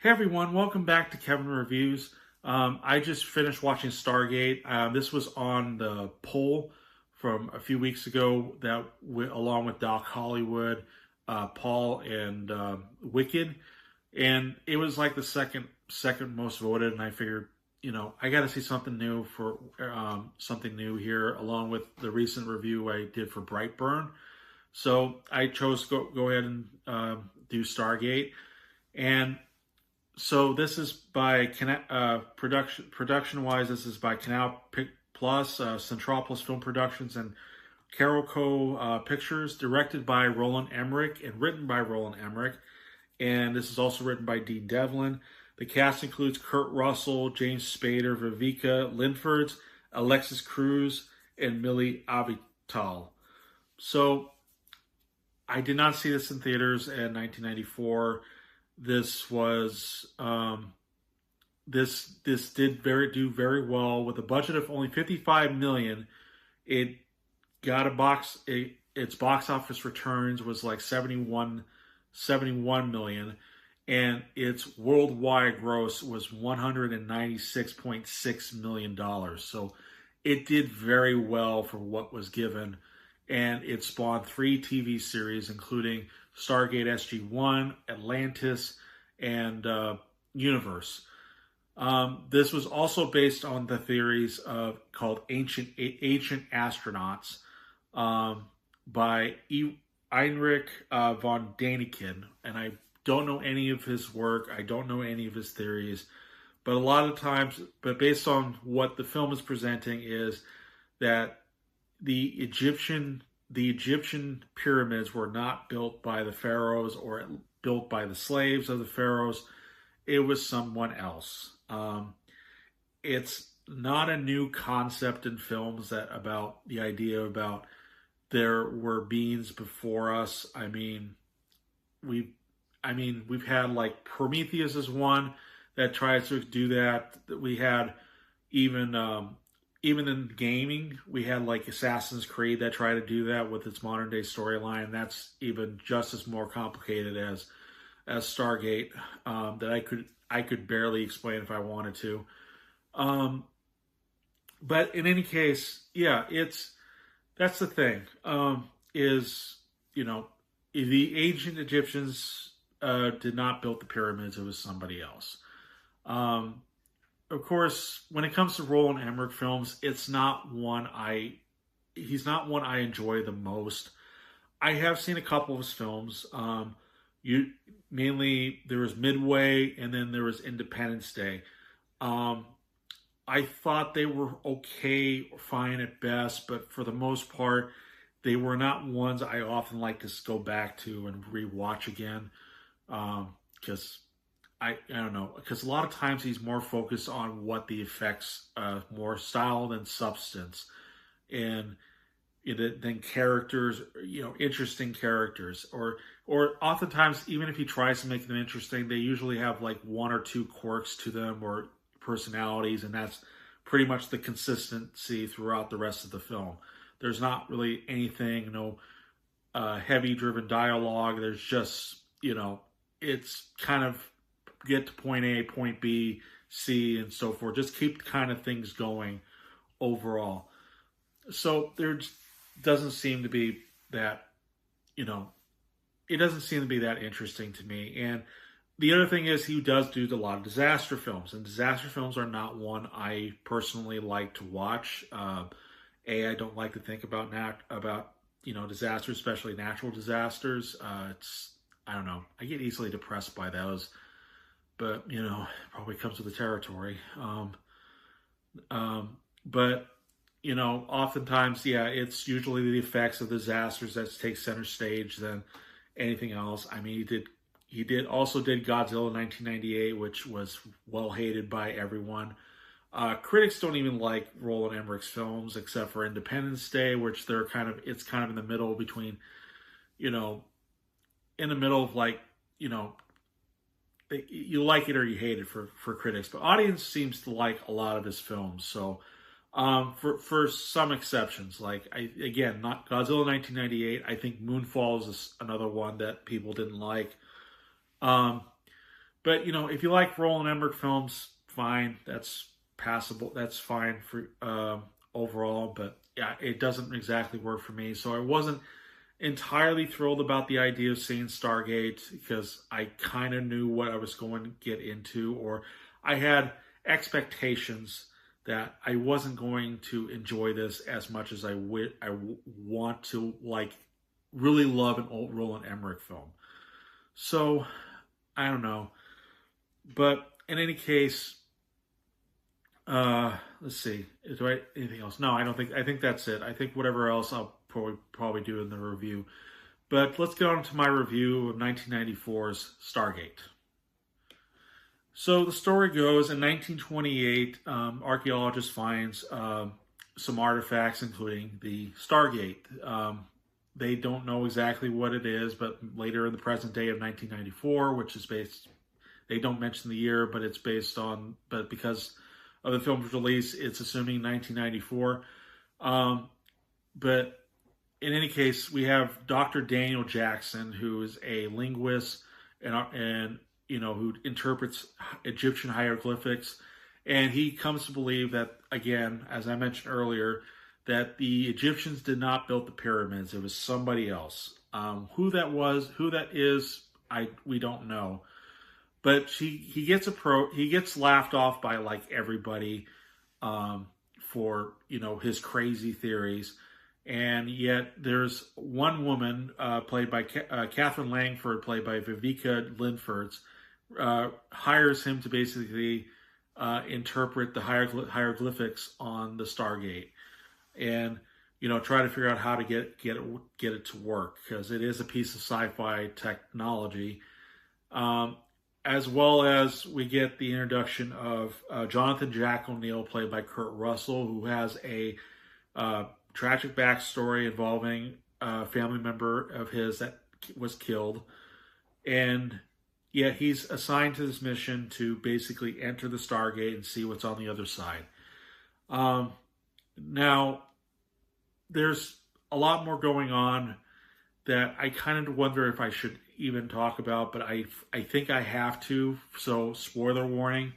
Hey everyone, welcome back to Kevin Reviews. I just finished watching Stargate. This was on the poll from a few weeks ago that along with Doc Hollywood, Paul, and Wicked, and it was like the second most voted. And I figured, I got to see something new for something new here, along with the recent review I did for Brightburn. So I chose to go ahead and do Stargate. And so this is by production wise. This is by Canal Plus, Centropolis Film Productions, and Carolco Pictures. Directed by Roland Emmerich and written by Roland Emmerich. And this is also written by Dean Devlin. The cast includes Kurt Russell, James Spader, Vivica Linfords, Alexis Cruz, and Millie Avital. So I did not see this in theaters in 1994. This was this did do very well with a budget of only 55 million. It got its box office returns was like 71 million, and its worldwide gross was $196.6 million. So it did very well for what was given, and it spawned 3 TV series, including Stargate SG-1, Atlantis, and Universe. This was also based on the theories called Ancient Astronauts by Heinrich von Däniken. And I don't know any of his work. I don't know any of his theories. But a lot of times, based on what the film is presenting, is that the Egyptian pyramids were not built by the pharaohs or built by the slaves of the pharaohs. It was someone else. It's not a new concept in films about the idea about there were beings before us. We've had like Prometheus is one that tries to do that. We had even in gaming, we had like Assassin's Creed that tried to do that with its modern day storyline. That's even just as more complicated as Stargate, that I could barely explain if I wanted to. But in any case, yeah, that's the thing. The ancient Egyptians did not build the pyramids; it was somebody else. Of course, when it comes to Roland Emmerich films, he's not one I enjoy the most. I have seen a couple of his films. Mainly there was Midway, and then there was Independence Day. I thought they were okay, fine at best, but for the most part, they were not ones I often like to go back to and rewatch again. Because I don't know, because a lot of times he's more focused on what the effects, more style than substance, and than characters, interesting characters, or oftentimes even if he tries to make them interesting, they usually have like one or two quirks to them or personalities, and that's pretty much the consistency throughout the rest of the film. There's not really anything, heavy driven dialogue. There's just, it's kind of get to point A, point B, C, and so forth. Just keep kind of things going overall. So there doesn't seem to be that, it doesn't seem to be that interesting to me. And the other thing is he does do a lot of disaster films, and disaster films are not one I personally like to watch. I don't like to think about disasters, especially natural disasters. I don't know. I get easily depressed by those. But, probably comes with the territory. But, oftentimes, yeah, it's usually the effects of disasters that take center stage than anything else. He also did Godzilla 1998, which was well hated by everyone. Critics don't even like Roland Emmerich's films, except for Independence Day, which it's kind of in the middle between, in the middle of like, you like it or you hate it for critics, but audience seems to like a lot of his films. So for some exceptions, like not Godzilla 1998, I think Moonfalls is another one that people didn't like. But if you like Roland Emmerich films, fine. That's passable. That's fine for overall. But yeah, it doesn't exactly work for me. So I wasn't entirely thrilled about the idea of seeing Stargate because I kind of knew what I was going to get into, or I had expectations that I wasn't going to enjoy this as much as I want to really love an old Roland Emmerich film. So I don't know, but in any case, let's see. Do I anything else? No, I don't think. I think that's it. I think whatever else I'll probably do in the review. But let's get on to my review of 1994's Stargate. So the story goes in 1928, archaeologist finds some artifacts, including the Stargate. They don't know exactly what it is, but later in the present day of 1994, which is based, they don't mention the year, but it's based on, but because of the film's release, it's assuming 1994. But in any case, we have Dr. Daniel Jackson, who is a linguist and who interprets Egyptian hieroglyphics. And he comes to believe that, again, as I mentioned earlier, that the Egyptians did not build the pyramids. It was somebody else. Who that was, who that is, we don't know. But he gets laughed off by everybody for his crazy theories. And yet there's one woman played by Catherine Langford, played by Vivica Lindford, hires him to basically interpret the hieroglyphics on the Stargate, and try to figure out how to get it to work, because it is a piece of sci-fi technology. As well as we get the introduction of Jonathan Jack O'Neill, played by Kurt Russell, who has a tragic backstory involving a family member of his that was killed. And yet he's assigned to this mission to basically enter the Stargate and see what's on the other side. Now, there's a lot more going on that I kind of wonder if I should even talk about, but I think I have to, so spoiler warning.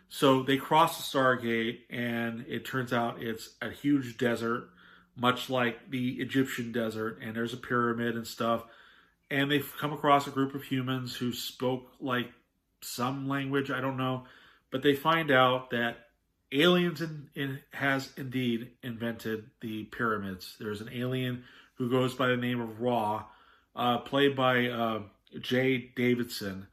So they cross the Stargate, and it turns out it's a huge desert, much like the Egyptian desert, and there's a pyramid and stuff. And they've come across a group of humans who spoke some language, I don't know, but they find out that aliens has indeed invented the pyramids. There's an alien who goes by the name of Ra, played by Jay Davidson,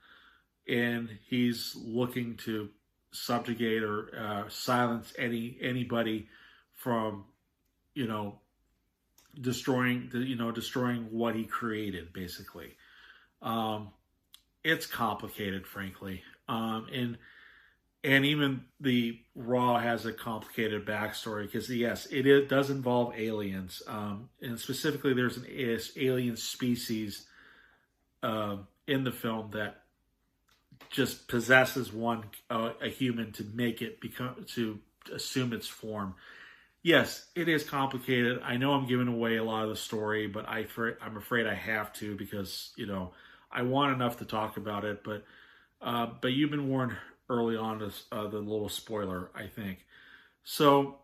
and he's looking to subjugate or silence anybody from destroying what he created, basically. It's complicated, frankly, and even the Raw has a complicated backstory, because yes, it does involve aliens, and specifically there's an alien species in the film that just possesses a human to make it to assume its form. Yes, it is complicated. I know I'm giving away a lot of the story, but I'm afraid I have to, because I want enough to talk about it. But you've been warned early on as the little spoiler, I think. So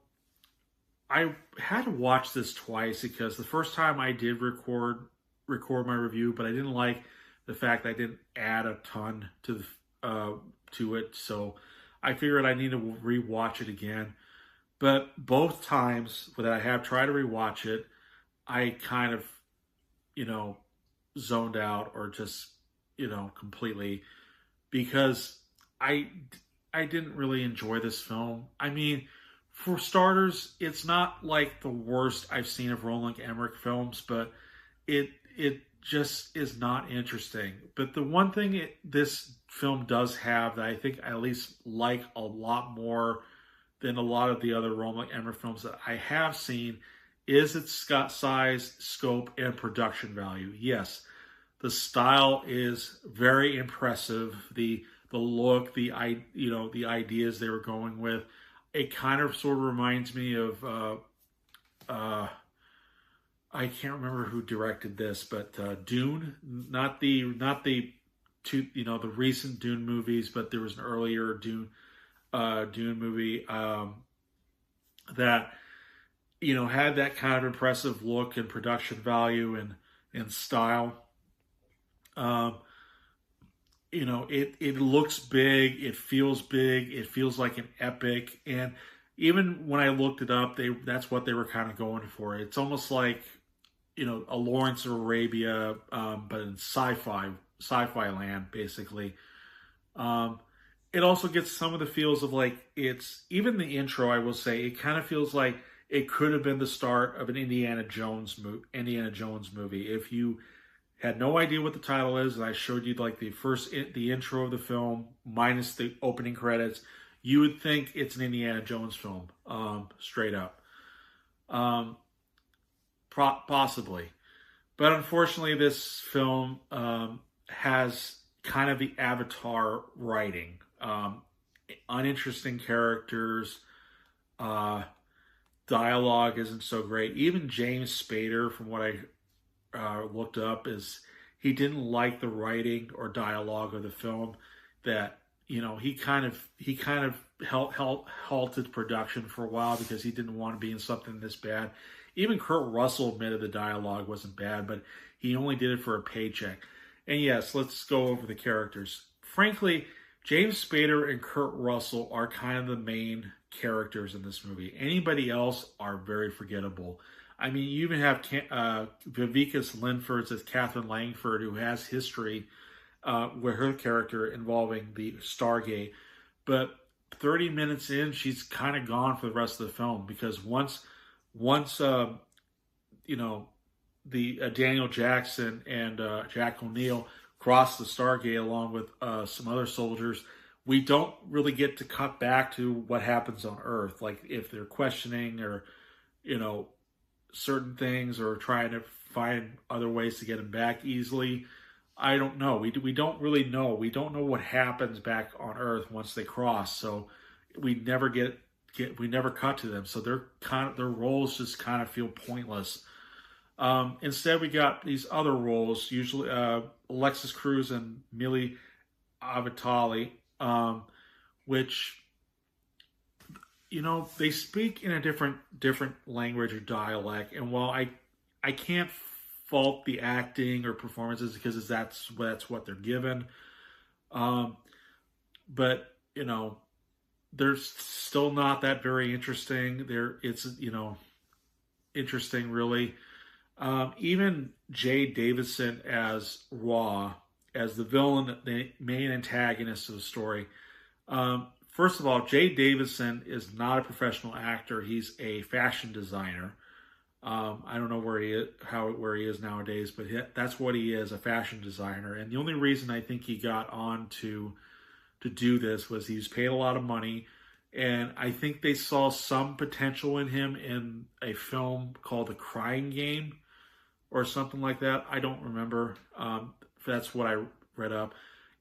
I had to watch this twice, because the first time I did record my review, but I didn't like the fact that I didn't add a ton to it. So I figured I need to rewatch it again. But both times that I have tried to rewatch it, I kind of, zoned out, or just, completely, because I didn't really enjoy this film. I mean, for starters, it's not like the worst I've seen of Roland Emmerich films, but it just is not interesting. But the one thing this film does have that I think I at least like a lot more than a lot of the other Roland Emmerich films that I have seen is its size, scope, and production value. Yes, the style is very impressive. The look, the ideas they were going with, it kind of sort of reminds me of I can't remember who directed this, but Dune, not the the recent Dune movies, but there was an earlier Dune movie that had that kind of impressive look and production value and style. Um, it looks big, it feels like an epic, and even when I looked it up, that's what they were kind of going for. It's almost like a Lawrence of Arabia, but in sci-fi land, basically. Um, it also gets some of the feels of like it's even the intro. I will say it kind of feels like it could have been the start of an Indiana Jones movie. If you had no idea what the title is, and I showed you like the intro of the film minus the opening credits, you would think it's an Indiana Jones film, straight up, possibly. But unfortunately, this film has kind of the Avatar writing, uninteresting characters, dialogue isn't so great. Even James Spader, from what I looked up, is he didn't like the writing or dialogue of the film. That he kind of halted production for a while because he didn't want to be in something this bad. Even Kurt Russell admitted the dialogue wasn't bad, but he only did it for a paycheck. And yes, let's go over the characters. Frankly, James Spader and Kurt Russell are kind of the main characters in this movie. Anybody else are very forgettable. I mean, you even have Vivica Linford as Catherine Langford, who has history with her character involving the Stargate. But 30 minutes in, she's kind of gone for the rest of the film because once the Daniel Jackson and Jack O'Neill cross the Stargate along with some other soldiers, we don't really get to cut back to what happens on Earth. Like if they're questioning or, certain things or trying to find other ways to get them back easily. I don't know. We don't really know. We don't know what happens back on Earth once they cross. So we never we never cut to them. So their roles just kind of feel pointless. Instead, we got these other roles, usually Alexis Cruz and Millie Avatali, which they speak in a different language or dialect. And while I can't fault the acting or performances because that's what they're given, but they're still not that very interesting. It's interesting really. Even Jay Davidson as Raw, as the villain, the main antagonist of the story. First of all, Jay Davidson is not a professional actor. He's a fashion designer. I don't know where he is nowadays, but that's what he is, a fashion designer. And the only reason I think he got on to do this was he was paid a lot of money. And I think they saw some potential in him in a film called The Crying Game or something like that. I don't remember. That's what I read up.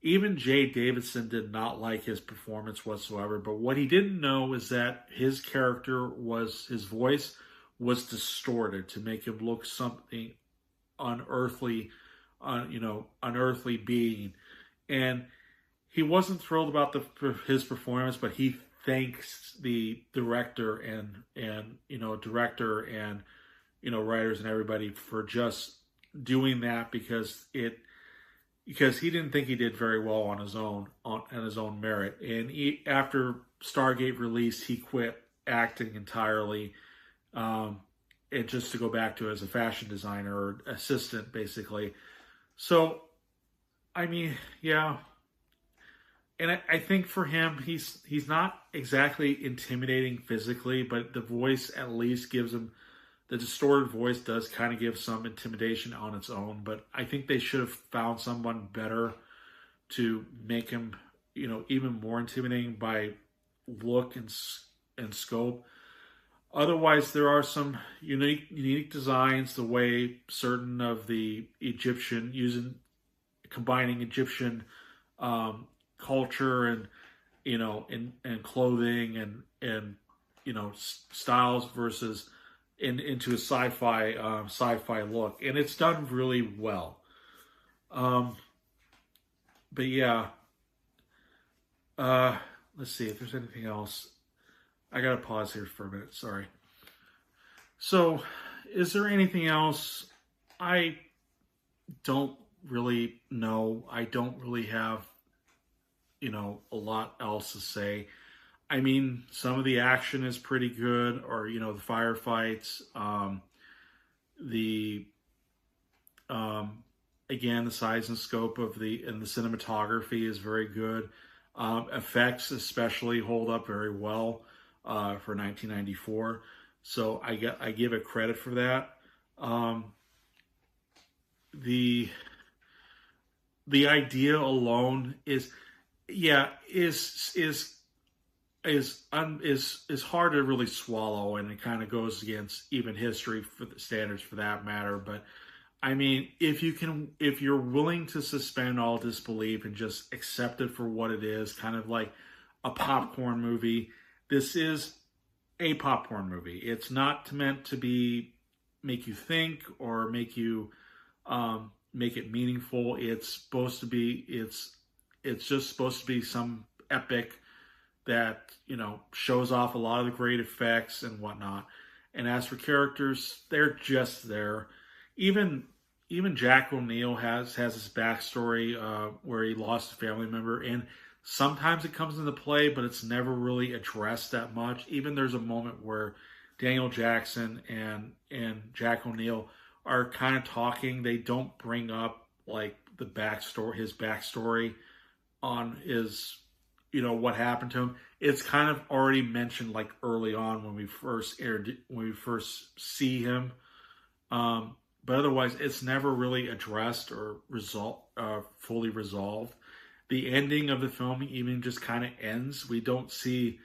Even Jay Davidson did not like his performance whatsoever. But what he didn't know is that his voice was distorted to make him look something unearthly, unearthly being. And he wasn't thrilled about his performance, but he thanks the director and writers and everybody for just doing that because he didn't think he did very well on his own merit. And after Stargate released, he quit acting entirely, and just to go back to as a fashion designer or assistant, basically. So, I mean, yeah. And I think for him, he's not exactly intimidating physically, but the voice at least gives him, the distorted voice does kind of give some intimidation on its own. But I think they should have found someone better to make him, even more intimidating by look and scope. Otherwise, there are some unique designs, the way certain of the combining Egyptian culture and and clothing and styles versus into a sci-fi look, and it's done really well. but yeah, uh, let's see if there's anything else. I gotta pause here for a minute. Sorry. So, is there anything else? I don't really know. I don't really have, a lot else to say. I mean, some of the action is pretty good, or the firefights. The Again, the size and scope of the cinematography is very good. Effects especially hold up very well for 1994. So I give it credit for that. Um, the the idea alone is, yeah, is hard to really swallow, and it kind of goes against even history for the standards for that matter. But I mean, if you're willing to suspend all disbelief and just accept it for what it is, kind of like a popcorn movie, this is a popcorn movie. It's not meant to be make you think or make it meaningful. It's just supposed to be some epic that shows off a lot of the great effects and whatnot. And as for characters, they're just there. Even even Jack O'Neill has his backstory where he lost a family member, and sometimes it comes into play, but it's never really addressed that much. Even there's a moment where Daniel Jackson and Jack O'Neill are kind of talking. They don't bring up like his backstory on his, what happened to him. It's kind of already mentioned like early on when we first see him. But otherwise, it's never really addressed or fully resolved. The ending of the film even just kind of ends. We don't see,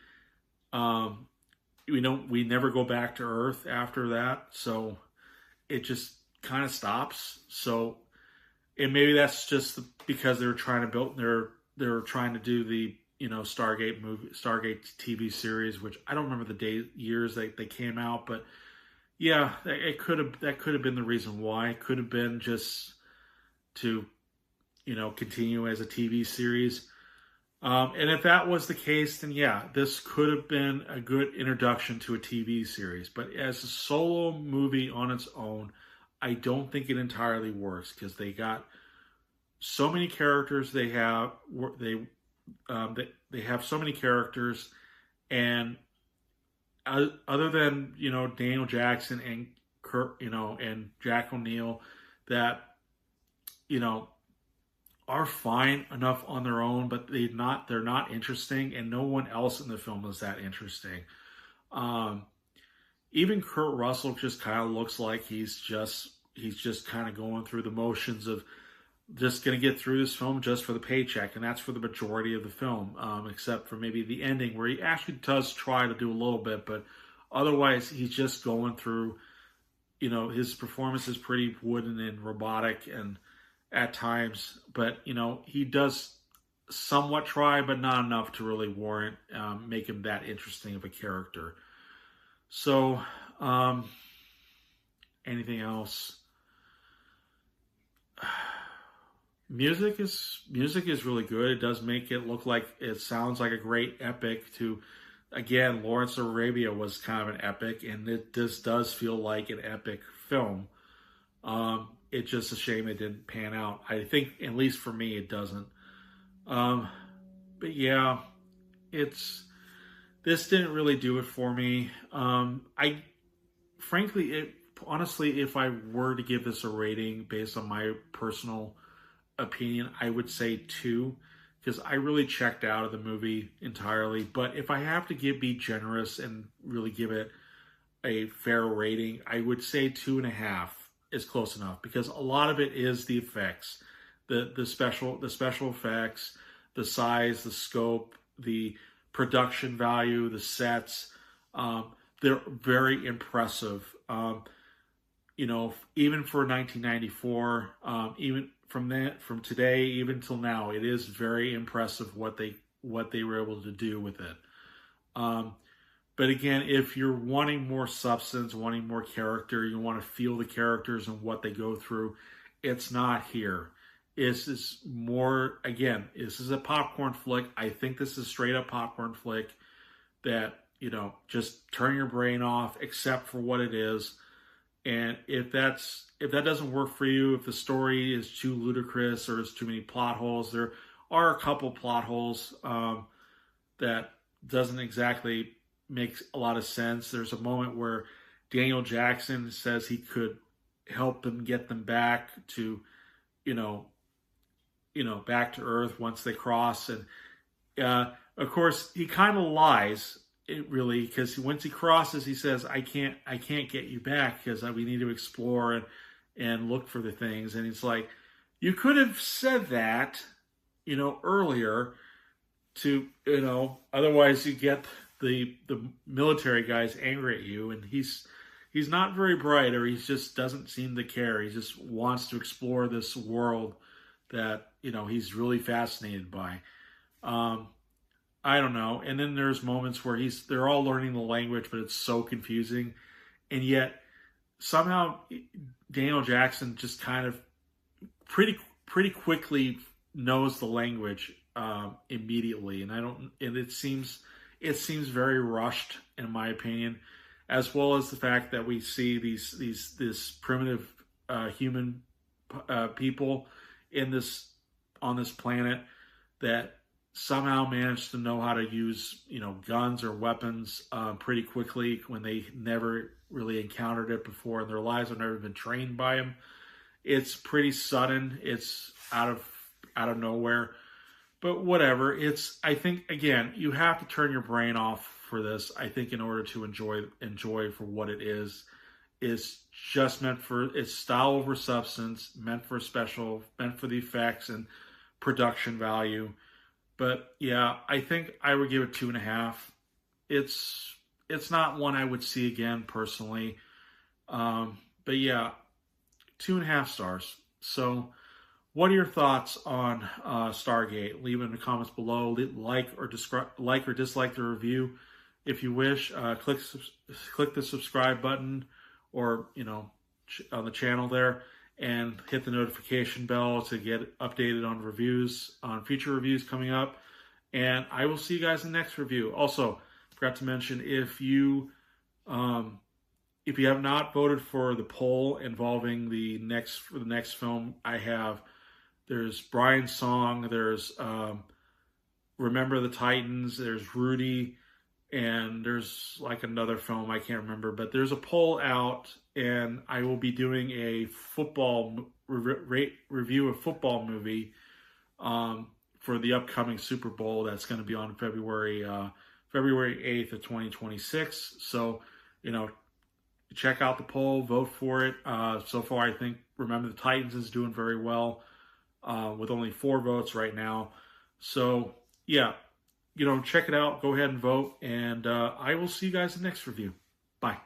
we never go back to Earth after that. So it just kind of stops. So, and maybe that's just because they're trying to they're trying to do the Stargate TV series, which I don't remember the years they came out, but yeah, that could have been the reason why. It could have been just to continue as a TV series. And if that was the case, then yeah, this could have been a good introduction to a TV series. But as a solo movie on its own, I don't think it entirely works because they got so many characters. They have so many characters, and other than Daniel Jackson and Kurt, and Jack O'Neill, that are fine enough on their own, but they're not interesting, and no one else in the film is that interesting. Even Kurt Russell just kind of looks like he's just kind of going through the motions of just going to get through this film just for the paycheck, and that's for the majority of the film, except for maybe the ending where he actually does try to do a little bit, but otherwise he's just going through. His performance is pretty wooden and robotic, and at times, but he does somewhat try, but not enough to really warrant make him that interesting of a character. So, anything else? Music is really good. It does make it look like it sounds like a great epic. Again, Lawrence of Arabia was kind of an epic, and this does feel like an epic film. It's just a shame it didn't pan out. I think, at least for me, it doesn't. But yeah, this didn't really do it for me. Honestly, if I were to give this a rating based on my personal opinion, I would say 2, because I really checked out of the movie entirely. But if I have to be generous and really give it a fair rating, I would say 2.5 is close enough, because a lot of it is the effects, the special effects, the size, the scope, the production value, the sets. They're very impressive. Even for 1994, even from today even till now, it is very impressive what they were able to do with it. But again, if you're wanting more substance, wanting more character, you want to feel the characters and what they go through, it's not here. is more, again, this is a popcorn flick. I think this is straight up popcorn flick that, just turn your brain off, accept for what it is. And if that doesn't work for you, if the story is too ludicrous or there's too many plot holes, there are a couple plot holes that doesn't exactly make a lot of sense. There's a moment where Daniel Jackson says he could help them get them back to, back to Earth once they cross. And of course, he kind of lies. It really, because once he crosses, he says, I can't get you back because we need to explore and look for the things." And it's like, you could have said that, earlier to, otherwise you get the military guys angry at you, and he's not very bright, or he just doesn't seem to care. He just wants to explore this world that, he's really fascinated by. I don't know. And then there's moments where they're all learning the language, but it's so confusing. And yet somehow Daniel Jackson just kind of pretty quickly knows the language immediately. And it seems very rushed, in my opinion, as well as the fact that we see this primitive human people on this planet that somehow managed to know how to use, guns or weapons pretty quickly when they never really encountered it before in their lives, or never been trained by them. It's pretty sudden. It's out of nowhere. But whatever. I think, again, you have to turn your brain off for this, I think, in order to enjoy for what it is. It's just it's style over substance, meant for special, meant for the effects and production value. But yeah, I think I would give it 2.5. It's not one I would see again personally. But yeah, 2.5 stars. So what are your thoughts on Stargate? Leave it in the comments below. Like or dislike the review if you wish. Click the subscribe button, or on the channel there, and hit the notification bell to get updated on future reviews coming up. And I will see you guys in the next review. Also, forgot to mention, if you have not voted for the poll involving the next film I have, there's Brian's Song, there's Remember the Titans, there's Rudy, and there's like another film I can't remember, but there's a poll out, and I will be doing a review of football movie for the upcoming Super Bowl that's going to be on February 8th of 2026. So, check out the poll, vote for it. So far, I think Remember the Titans is doing very well with only 4 votes right now. So, yeah. Check it out. Go ahead and vote. And I will see you guys in the next review. Bye.